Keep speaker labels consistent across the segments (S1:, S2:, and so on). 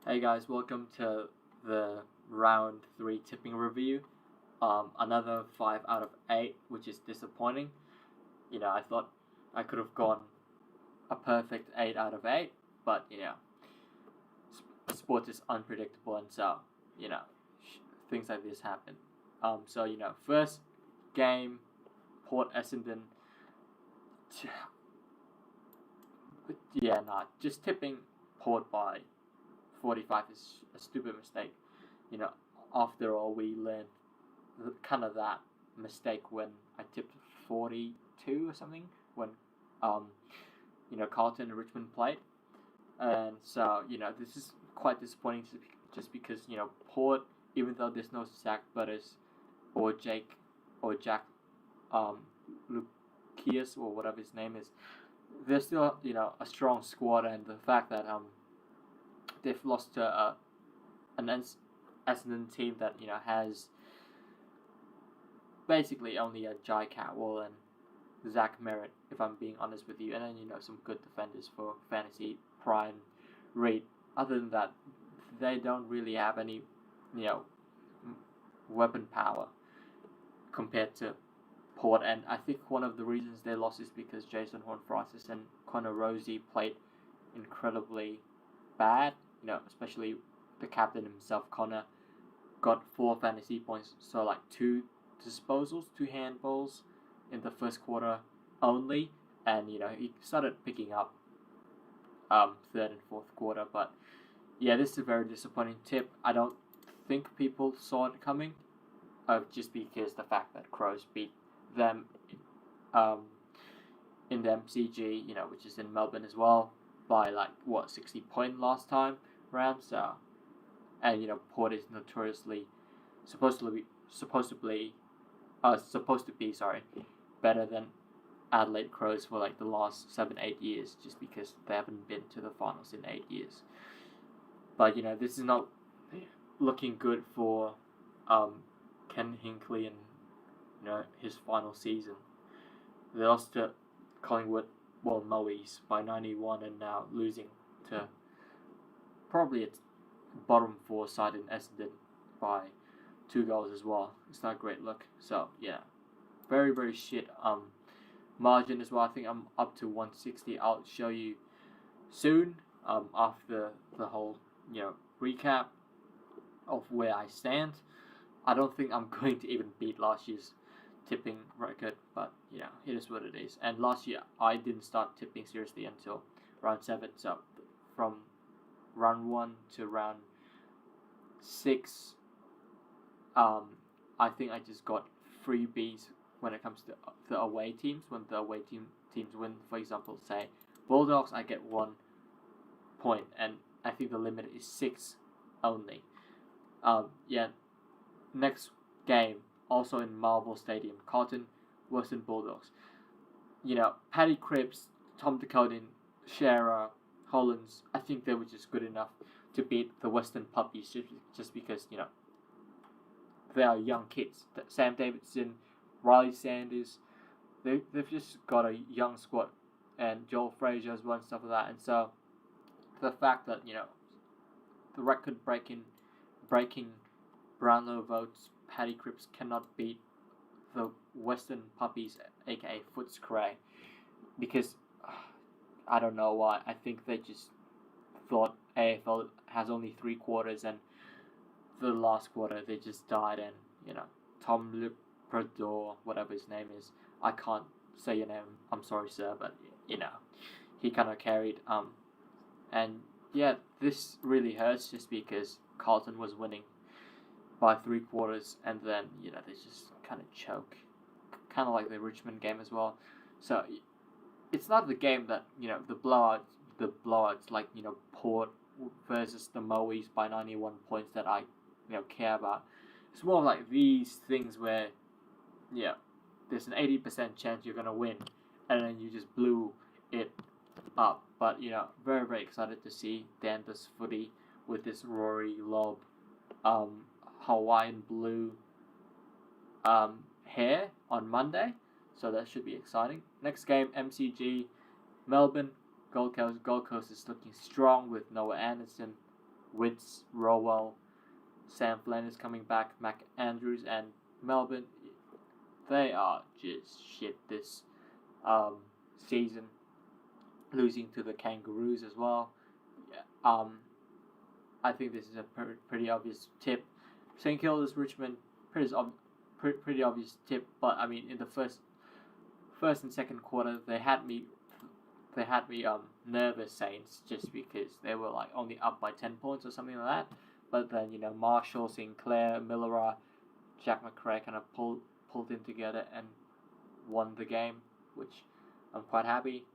S1: Hey guys, welcome to the round 3 tipping review. Another 5 out of 8, which is disappointing. I thought I could have gone a perfect 8 out of 8, but sport is unpredictable, and so, you know, things like this happen. First game, Port Essendon. Just tipping Port by 45 is a stupid mistake. You know, After all, we learned kind of that mistake when I tipped 42 or something when Carlton and Richmond played, and so this is quite disappointing just because Port, even though there's no Zach Butters or Jack Lucius or whatever his name is, there's still a strong squad, and the fact that they've lost to an Essendon team that has basically only a Jai Catwall and Zach Merritt, if I'm being honest with you, and then some good defenders for fantasy, Prime, Reid. Other than that, they don't really have any weapon power compared to Port, and I think one of the reasons they lost is because Jason Horne-Francis and Connor Rosie played incredibly bad. Especially the captain himself, Connor, got 4 fantasy points, so like 2 disposals, 2 handballs in the first quarter only, and he started picking up third and fourth quarter. But yeah, this is a very disappointing tip. I don't think people saw it coming, just because the fact that Crows beat them in the MCG, which is in Melbourne as well, by 60 point last time round. So, and Port is notoriously supposed to be better than Adelaide Crows for the last 7-8 years, just because they haven't been to the finals in 8 years. But this is not looking good for Ken Hinkley and his final season. They lost to Collingwood, Moe's by 91, and now losing to probably a bottom 4 side in Essendon by 2 goals as well. It's not a great look. So yeah, very very shit margin as well. I think I'm up to 160. I'll show you soon after the whole recap of where I stand. I don't think I'm going to even beat last year's tipping record, but it is what it is. And last year I didn't start tipping seriously until round 7, so from round 1 to round 6, I think I just got freebies when it comes to the away teams. When the away teams win, for example, say Bulldogs, I get 1 point, and I think the limit is 6 only. Next game, also in Marvel Stadium, Carlton, Western Bulldogs. Paddy Cripps, Tom Dakotan, Shearer, Hollands, I think they were just good enough to beat the Western Puppies just because, they are young kids. Sam Davidson, Riley Sanders, they've just got a young squad, and Joel Frazier as well and stuff like that. And so the fact that, the record breaking Brownlow votes, Paddy Cripps cannot beat the Western Puppies, aka Footscray, because I don't know why. I think they just thought AFL has only 3 quarters, and the last quarter they just died. And Tom Liprador, whatever his name is, I can't say your name, I'm sorry sir, but he kind of carried and yeah, this really hurts just because Carlton was winning by 3 quarters, and then they just kind of choke, kind of like the Richmond game as well. So it's not the game that the blowouts like Port versus the Moe's by 91 points that I care about. It's more like these things where there's an 80% chance you're gonna win, and then you just blew it up. But very very excited to see Danvers footy with this Rory Lobb Hawaiian blue hair on Monday, so that should be exciting. Next game, MCG, Melbourne, Gold Coast. Gold Coast is looking strong with Noah Anderson, Witts, Rowell, Sam Flynn is coming back, Mac Andrews, and Melbourne. They are just shit this season, losing to the Kangaroos as well. Yeah, I think this is a pretty obvious tip. St Kilda's Richmond, pretty obvious tip. But I mean, in the first and second quarter, they had me nervous, Saints, just because they were like only up by 10 points or something like that. But then Marshall, Sinclair, Millera, Jack McRae kind of pulled in together and won the game, which I'm quite happy.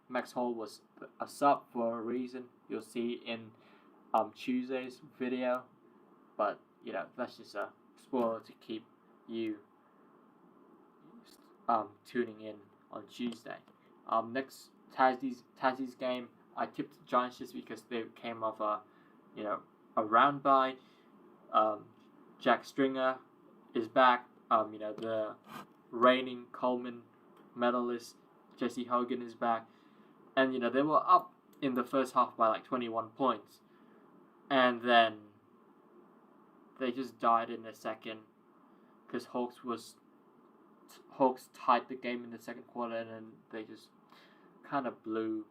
S1: Max Hall was a sub for a reason. You'll see in Tuesday's video, but that's just a spoiler to keep you tuning in on Tuesday. Next Tassie's game, I tipped the Giants just because they came off a round bye. Jack Stringer is back. The reigning Coleman medalist Jesse Hogan is back, and they were up in the first half by like 21 points, and then they just died in the second because Hawks tied the game in the second quarter, and then they just kind of blew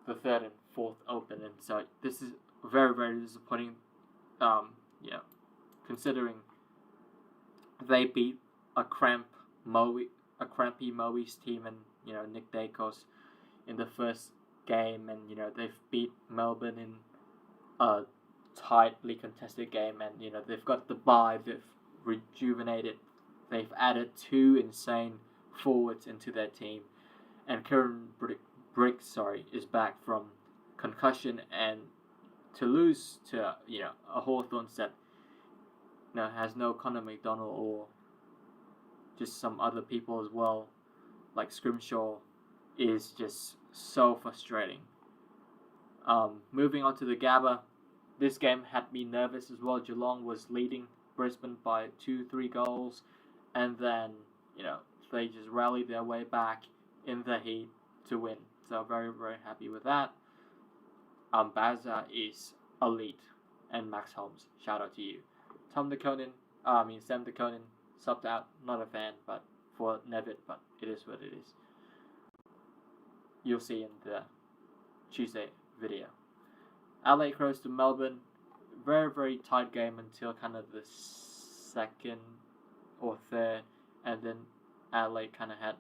S1: the third and fourth open, and so this is very, very disappointing. Considering they beat a crampy Moe's team and Nick Dacos in the first game, and they've beat Melbourne in a tightly contested game, and they've got the bye, they've rejuvenated, they've added 2 insane forwards into their team, and Kieran Brick is back from concussion, and to lose to a Hawthorns that has no Connor McDonald or just some other people as well, like Scrimshaw, is just so frustrating. Moving on to the Gabba, this game had me nervous as well. Geelong was leading Brisbane by 2-3 goals, and then they just rallied their way back in the heat to win. So very, very happy with that. Bazza is elite, and Max Holmes, shout out to you. Sam De Koning subbed out. Not a fan, but for Nevitt, but it is what it is. You'll see in the Tuesday video. Adelaide Crows to Melbourne, very, very tight game until kind of the second or third, and then Adelaide kind of had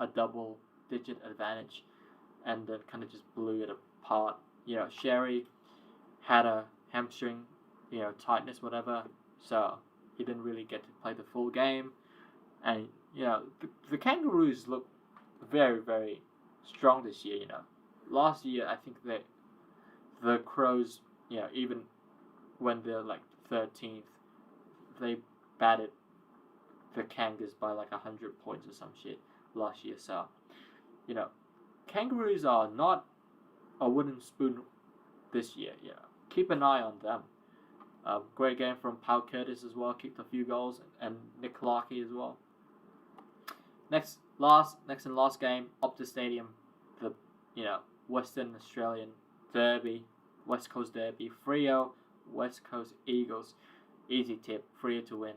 S1: a double-digit advantage, and then kind of just blew it apart. Sherry had a hamstring, tightness, whatever, so he didn't really get to play the full game. And the Kangaroos look very, very strong this year. Last year I think that the Crows, even when they're like 13th, they batted the Kangas by like 100 points or some shit last year. So Kangaroos are not a wooden spoon this year. Keep an eye on them. Great game from Pau Curtis as well, kicked a few goals, and Nick Clarkey as well. Next and last game, Optus Stadium, the Western Australian Derby, West Coast Derby, Freo, West Coast Eagles. Easy tip, Freo to win.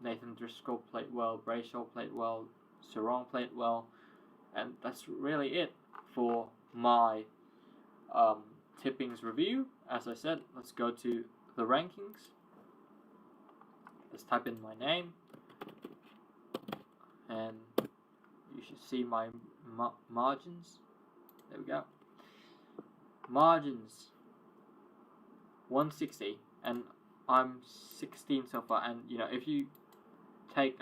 S1: Nathan Driscoll played well, Brayshaw played well, Sarong played well, and that's really it for my tippings review. As I said, let's go to the rankings. Let's type in my name, and you should see my margins. There we go. Margins 160, and I'm 16 so far. And if you take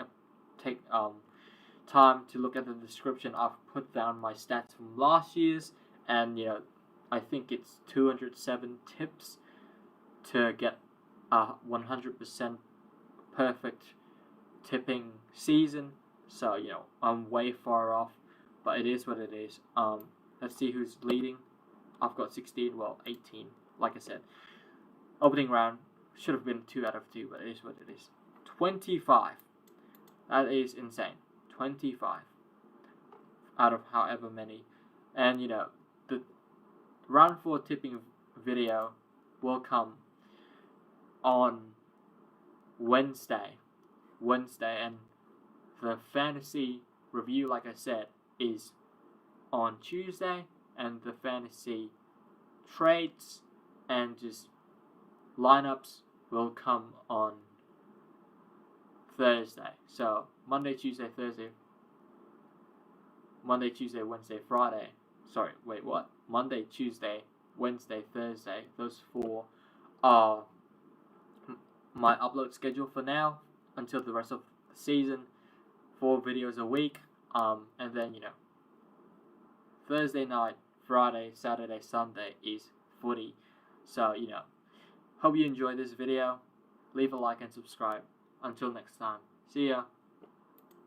S1: time to look at the description, I've put down my stats from last year's, and I think it's 207 tips to get a 100% perfect tipping season. So I'm way far off, but it is what it is. Let's see who's leading. I've got 16, 18. Like I said, opening round should have been 2 out of 2, but it is what it is. 25. That is insane. 25 out of however many, and round 4 tipping video will come on Wednesday, and the fantasy review, like I said, is on Tuesday, and the fantasy trades and just lineups will come on Thursday. So Monday, Tuesday, Wednesday, Friday. Sorry, wait, what? Monday, Tuesday, Wednesday, Thursday. Those 4 are my upload schedule for now until the rest of the season. 4 videos a week. And then, Thursday night, Friday, Saturday, Sunday is footy. So, hope you enjoyed this video. Leave a like and subscribe. Until next time. See ya.